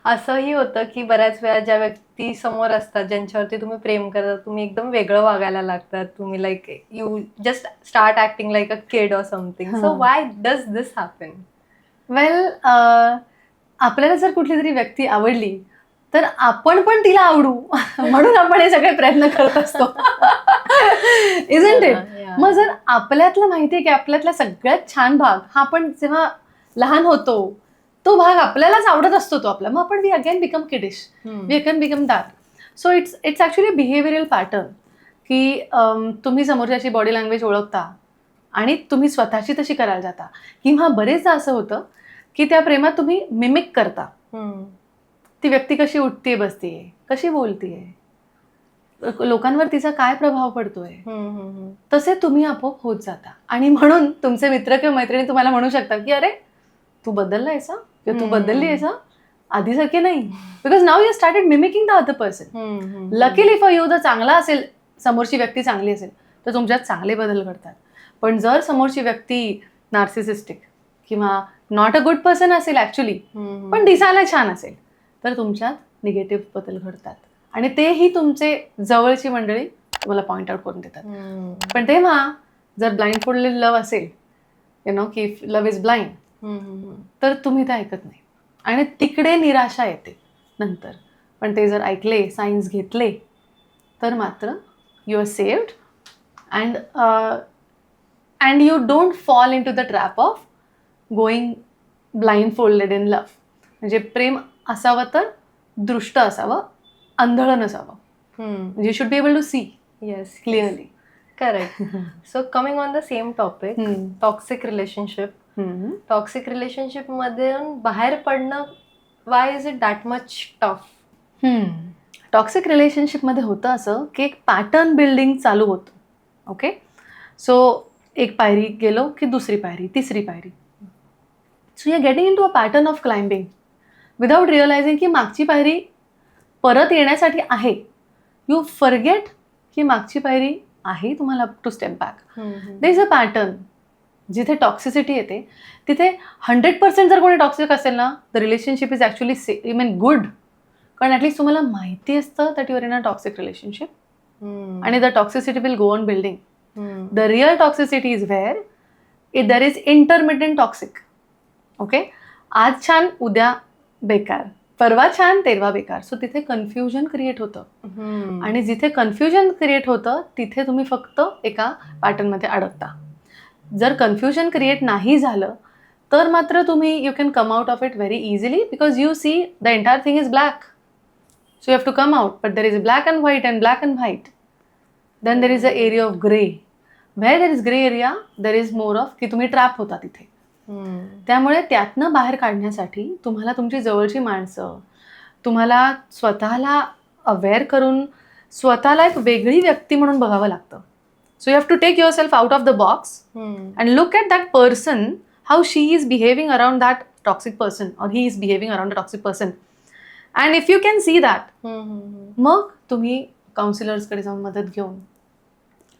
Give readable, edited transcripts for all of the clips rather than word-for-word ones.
असंही होतं की बऱ्याच वेळा ज्या व्यक्ती समोर असतात, ज्यांच्यावरती तुम्ही प्रेम करता, तुम्ही एकदम वेगळं वागायला लागतात. तुम्ही like you just start acting like a kid or something. So हां. व्हाय डज दिस हॅपन? वेल आपल्याला जर कुठली तरी व्यक्ती आवडली, तर आपण पण तिला आवडू म्हणून आपण हे सगळे प्रयत्न करत असतो. हो इजंट ना. इट? मग जर आपल्यातलं माहितीये की आपल्यातला सगळ्यात छान भाग हा आपण जेव्हा लहान होतो, तो भाग आपल्यालाच आवडत असतो तो आपला. मग आपण we again become kiddish. We again become that. So it's actually behavioural pattern की तुम्ही समोरच्याची बॉडी लँग्वेज ओळखता आणि तुम्ही स्वतःची तशी करायला जाता. किंवा बरेचदा असं होतं की त्या प्रेमात तुम्ही मिमिक करता. ती व्यक्ती कशी उठतीये, बसतीये, कशी बोलतीये, लोकांवर तिचा काय प्रभाव पडतोय, तसे तुम्ही आपोआप होत जाता. आणि म्हणून तुमचे मित्र किंवा मैत्रिणी तुम्हाला म्हणू शकतात की अरे तू बदललायस हं? किंवा तू बदलली आहेस हं? आधीसारखे नाही. Because now you started mimicking the other person. Luckily for you जर चांगला असेल, समोरची व्यक्ती चांगली असेल, तर तुमच्यात चांगले बदल घडतात. पण जर समोरची व्यक्ती नार्सिसिस्टिक किंवा नॉट अ गुड पर्सन असेल ॲक्च्युली, पण दिसायला छान असेल, तर तुमच्यात निगेटिव्ह बदल घडतात. आणि तेही तुमचे जवळची मंडळी तुम्हाला पॉइंट आउट करून देतात. पण तेव्हा जर ब्लाइंड फोल्डेड लव्ह असेल, यु नो की लव्ह इज ब्लाइंड, तर तुम्ही ते ऐकत नाही आणि तिकडे निराशा येते नंतर. पण ते जर ऐकले, सायन्स घेतले, तर मात्र you are saved and you don't fall into the trap of going blindfolded in love. म्हणजे प्रेम असावं तर दृष्ट असावं, अंधळ नसावं. You should be able to see Yes, clearly. correct. So coming on the same topic, toxic relationship. Toxic relationship मधून बाहेर पडणं, why is it that much tough? Toxic रिलेशनशिपमध्ये होतं असं की एक पॅटर्न बिल्डिंग चालू होतं. ओके, सो एक पायरी गेलो की दुसरी पायरी, तिसरी पायरी. So you are getting into a pattern of climbing without realising की मागची पायरी परत येण्यासाठी आहे. यू फॉरगेट की मागची पायरी आहे तुम्हाला to step back. There is a pattern. जिथे टॉक्सिसिटी येते तिथे 100% जर कोणी टॉक्सिक असेल ना, the relationship is actually good. कारण ॲटलीस्ट तुम्हाला माहिती असतं that you are in a toxic relationship आणि the toxicity will go on building. The real toxicity is where there is intermittent toxic. Okay, आज छान उद्या बेकार, परवा छान तेरवा बेकार. सो तिथे कन्फ्युजन क्रिएट होतं आणि जिथे कन्फ्युजन क्रिएट होतं तिथे तुम्ही फक्त एका पॅटर्नमध्ये अडकता. जर कन्फ्युजन क्रिएट नाही झालं तर मात्र तुम्ही you can come out of it very easily because you see the entire thing is black. So you have to come out, but there is black and white. Then there is a area of grey. Where there is grey area there is more of की तुम्ही trap होता तिथे. त्यामुळे त्यातनं बाहेर काढण्यासाठी तुम्हाला तुमची जवळची माणसं, तुम्हाला स्वतःला अवेअर करून स्वतःला एक वेगळी व्यक्ती म्हणून बघावं लागतं. So you have to take yourself out of the box and look at that person, how she is behaving around that toxic person or he is behaving around the toxic person. And if you can see that, मग तुम्ही काउन्सिलर्सकडे जाऊन मदत घेऊन,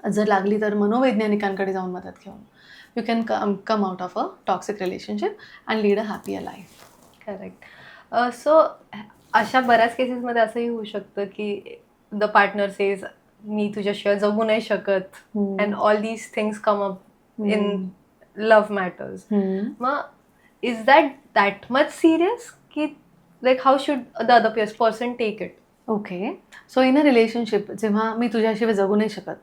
जर लागली तर मनोवैज्ञानिकांकडे जाऊन मदत घेऊन, you can come out of a toxic relationship and lead a happier life. Correct. So अशा बऱ्याच केसेसमध्ये असंही होऊ शकतं की द पार्टनर सेज मी तुझ्याशिवाय जगू नाही शकत and all these things come up in love matters. मग इज दॅट मच सिरियस की like how should the other person take it? Okay, so in a relationship जेव्हा मी तुझ्याशिवाय जगू नाही शकत,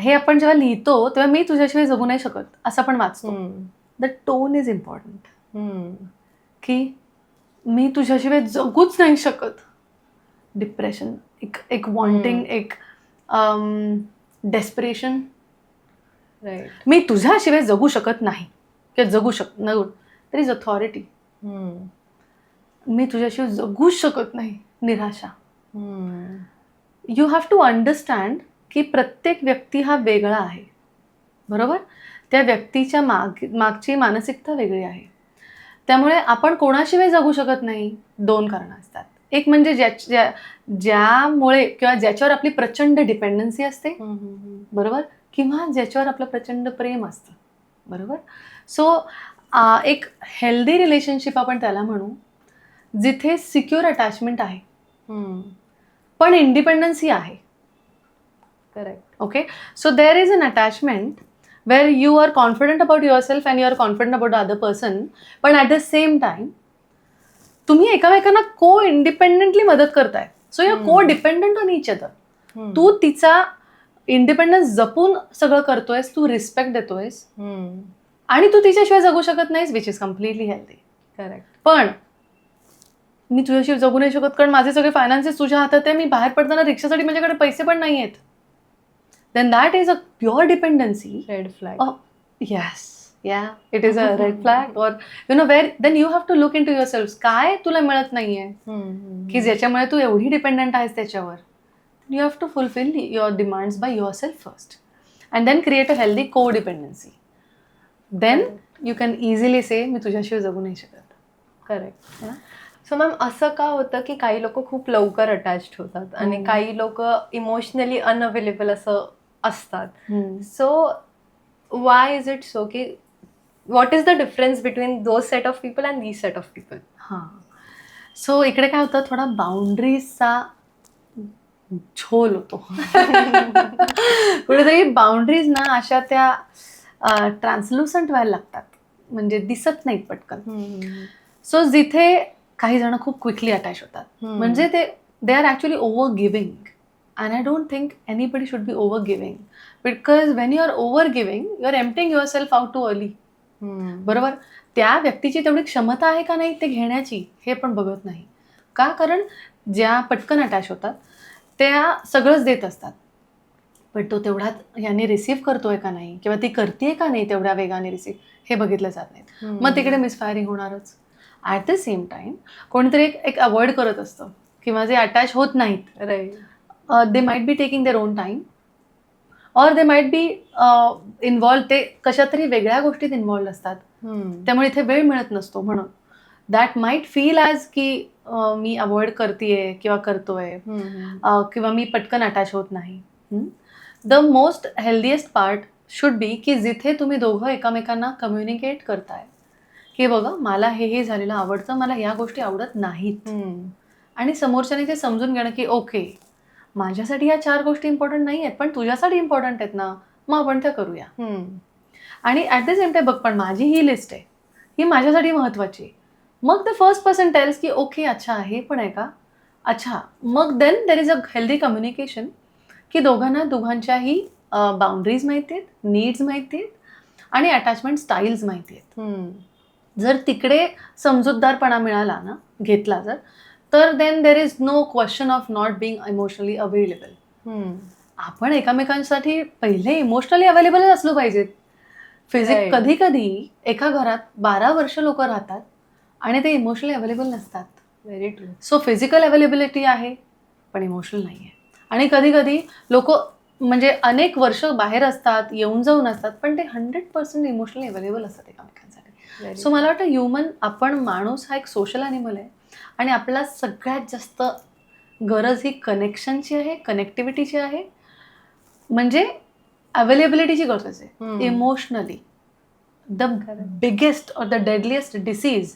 हे आपण जेव्हा लिहितो तेव्हा मी तुझ्याशिवाय जगू नाही शकत असं आपण वाचतो. द टोन इज इम्पॉर्टंट की मी तुझ्याशिवाय जगूच नाही शकत. डिप्रेशन, एक वॉन्टिंग, एक डेस्परेशन. राईट. मी तुझ्याशिवाय जगू शकत नाही किंवा जगू दर इज अथॉरिटी. मी तुझ्याशिवाय जगूच शकत नाही, निराशा. यू हॅव टू अंडरस्टँड की प्रत्येक व्यक्ती हा वेगळा आहे, बरोबर. त्या व्यक्तीच्या मागची मानसिकता वेगळी आहे. त्यामुळे आपण कोणाशिवाय जगू शकत नाही. दोन कारणं असतात. एक म्हणजे ज्यामुळे किंवा ज्याच्यावर आपली प्रचंड डिपेंडन्सी असते, बरोबर, किंवा ज्याच्यावर आपलं प्रचंड प्रेम असतं, बरोबर. सो एक हेल्दी रिलेशनशिप आपण त्याला म्हणू जिथे सिक्युअर अटॅचमेंट आहे पण इंडिपेंडन्सही आहे. Correct. Okay, so there is an attachment where you are confident about yourself and you are confident about the other person, पण ॲट द सेम टाइम तुम्ही एकामेकांना को इंडिपेंडेंटली मदत करताय. So you are codependent on each other. तू तिचा independence जपून सगळं करतोयस, तू रिस्पेक्ट देतोयस आणि तू तिच्याशिवाय जगू शकत नाहीस, which is completely healthy. Correct. पण मी तुझ्याशिवाय जगू नाही शकत कारण माझे सगळे फायनान्सेस तुझ्या हातात आहे, मी बाहेर पडताना रिक्षासाठी माझ्याकडे पैसे पण नाही आहेत. Then that is a pure dependency. Red flag. Yes, yeah, it is a red flag. Or where then you have to look into yourselves. काय तुला मिळत नाहीये की ज्याच्यामुळे तू एवढी डिपेंडंट आहेस त्याच्यावर. You have to fulfill your demands by yourself first and then create a healthy co-dependency. Then you can easily say मी तुझ्याशिवाय जगू नाही शकत. करेक्ट. सो मॅम असं का होतं की काही लोक खूप लवकर अटॅच्ड होतात आणि काही लोक इमोशनली अनअवेलेबल असं असतात. So why is it so की what is the difference between those set of people and these set of people? हां, सो इकडे काय होतं, थोडा बाउंड्रीजचा झोल होतो. कुठेतरी बाउंड्रीज ना अशा त्या ट्रान्सलुसंट व्हायला लागतात, म्हणजे दिसत नाहीत पटकन. सो जिथे काही जण खूप क्विकली अटॅच होतात, म्हणजे they are actually over giving. And I don't think anybody should be over giving, because when you are over giving you are emptying yourself out too early. बरोबर, त्या व्यक्तीची तेवढी क्षमता आहे का नाही ते घेण्याची, हे पण बघत नाही. का? कारण ज्या पटकन अटॅच होतात त्या सगळंच देत असतात, पण तो तेवढाच याने रिसीव्ह करतोय का नाही किंवा ती करते का नाही तेवढ्या वेगाने रिसीव्ह, हे बघितलं जात नाही. मग तिकडे मिसफायरिंग होणारच. ॲट द सेम टाइम कोणीतरी एक अवॉइड करत असतं किंवा जे अटॅच होत नाहीत, right, they might be taking their own time or they might be involve, ते कशा तरी वेगळ्या गोष्टीत इन्व्हॉल्व असतात, त्यामुळे इथे वेळ मिळत नसतो. म्हणून दॅट माइट फील ॲज की मी अवॉइड करतेय किंवा करतोय किंवा मी पटकन अटॅच होत नाही. The most healthiest part should be की जिथे तुम्ही दोघं एकमेकांना कम्युनिकेट करताय की बघा मला हे झालेलं आवडतं, मला ह्या गोष्टी आवडत नाहीत, आणि समोरच्याने ते समजून घेणं की ओके माझ्यासाठी या 4 गोष्टी इम्पॉर्टंट नाही आहेत पण तुझ्यासाठी इम्पॉर्टंट आहेत ना, मग आपण त्या करूया. आणि ॲट द सेम टाइम बघ, पण माझी ही लिस्ट आहे, ही माझ्यासाठी महत्त्वाची आहे. मग द फर्स्ट पर्सन टेल्स की ओके अच्छा हे पण आहे का, अच्छा, मग then there is a healthy communication की दोघांच्याही बाउंड्रीज माहिती आहेत, नीड्स माहिती आहेत आणि अटॅचमेंट स्टाईल्स माहिती आहेत. जर तिकडे समजूतदारपणा मिळाला ना, घेतला जर, तर then there is no question of not being emotionally available. आपण एकमेकांसाठी पहिले इमोशनली अवेलेबलच असलो पाहिजेत. कधी कधी एका घरात 12 वर्ष लोक राहतात आणि ते इमोशनली अवेलेबल नसतात. Very true. So physical availability आहे पण इमोशनल नाही आहे. आणि कधी कधी लोक म्हणजे अनेक वर्ष बाहेर असतात, येऊन जाऊन असतात, पण ते 100% इमोशनली अवेलेबल असतात एकमेकांसाठी. सो मला वाटतं आपण माणूस हा एक सोशल ॲनिमल आहे आणि आपल्याला सगळ्यात जास्त गरज ही कनेक्शनची आहे, कनेक्टिव्हिटीची आहे, म्हणजे अवेलेबिलिटीची गरज आहे. इमोशनली द बिगेस्ट और द डेडलिएस्ट डिसीज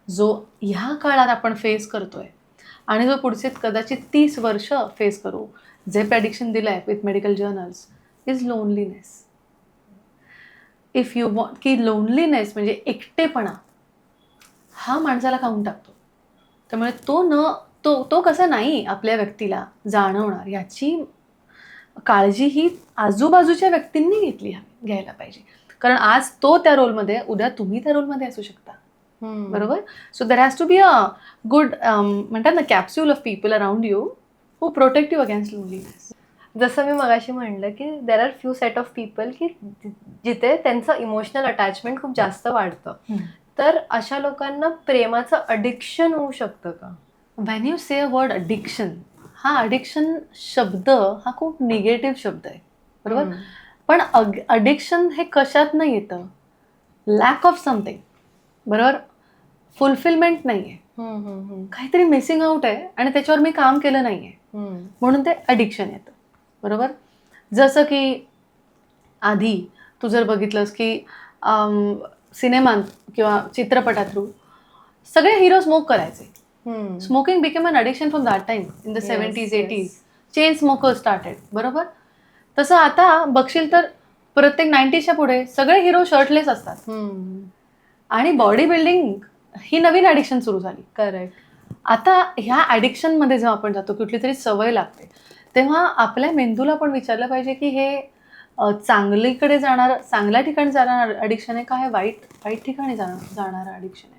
जो ह्या काळात आपण फेस करतोय आणि जो पुढचे कदाचित 30 वर्ष फेस करू, जे प्रेडिक्शन दिलं आहे with medical journals, is loneliness. If you want की लोनलीनेस म्हणजे एकटेपणा हा माणसाला खाऊन टाकतो. त्यामुळे तो कसा नाही आपल्या व्यक्तीला जाणवणार याची काळजी ही आजूबाजूच्या व्यक्तींनी घ्यायला पाहिजे. कारण आज तो त्या रोलमध्ये, उद्या तुम्ही त्या रोलमध्ये असू शकता. बरोबर. So there has to be a good म्हणतात ना capsule of people around you who protect you against loneliness. जसं मी मगाशी म्हणलं की there are few set of people की जिथे त्यांचं इमोशनल अटॅचमेंट खूप जास्त वाढतं, तर अशा लोकांना प्रेमाचं अडिक्शन होऊ शकतं का? When you say a word addiction, हा अडिक्शन शब्द हा खूप निगेटिव्ह शब्द आहे. बरोबर. पण अडिक्शन हे कशातनं येतं? Lack of something. बरोबर. फुलफिलमेंट नाही आहे, काहीतरी मिसिंग आउट आहे आणि त्याच्यावर मी काम केलं नाही आहे, म्हणून ते अडिक्शन येतं. बरोबर. जसं की आधी तू जर बघितलंस की सिनेमात किंवा चित्रपटात थ्रू सगळे हिरो स्मोक करायचे, smoking became an addiction from that time in the 70s 80s. Chain smoker started, बरोबर. तसं आता बघशील तर प्रत्येक 90च्या पुढे सगळे हिरो शर्टलेस असतात आणि बॉडी बिल्डिंग ही नवीन ॲडिक्शन सुरू झाली. करेक्ट. आता ह्या ॲडिक्शनमध्ये जेव्हा आपण जातो, कुठली तरी सवय लागते, तेव्हा आपल्या मेंदूला पण विचारलं पाहिजे की हे चांगलीकडे जाणार, चांगल्या ठिकाणी जाणार ॲडिक्शन आहे का हे वाईट ठिकाणी जाणारं ॲडिक्शन आहे.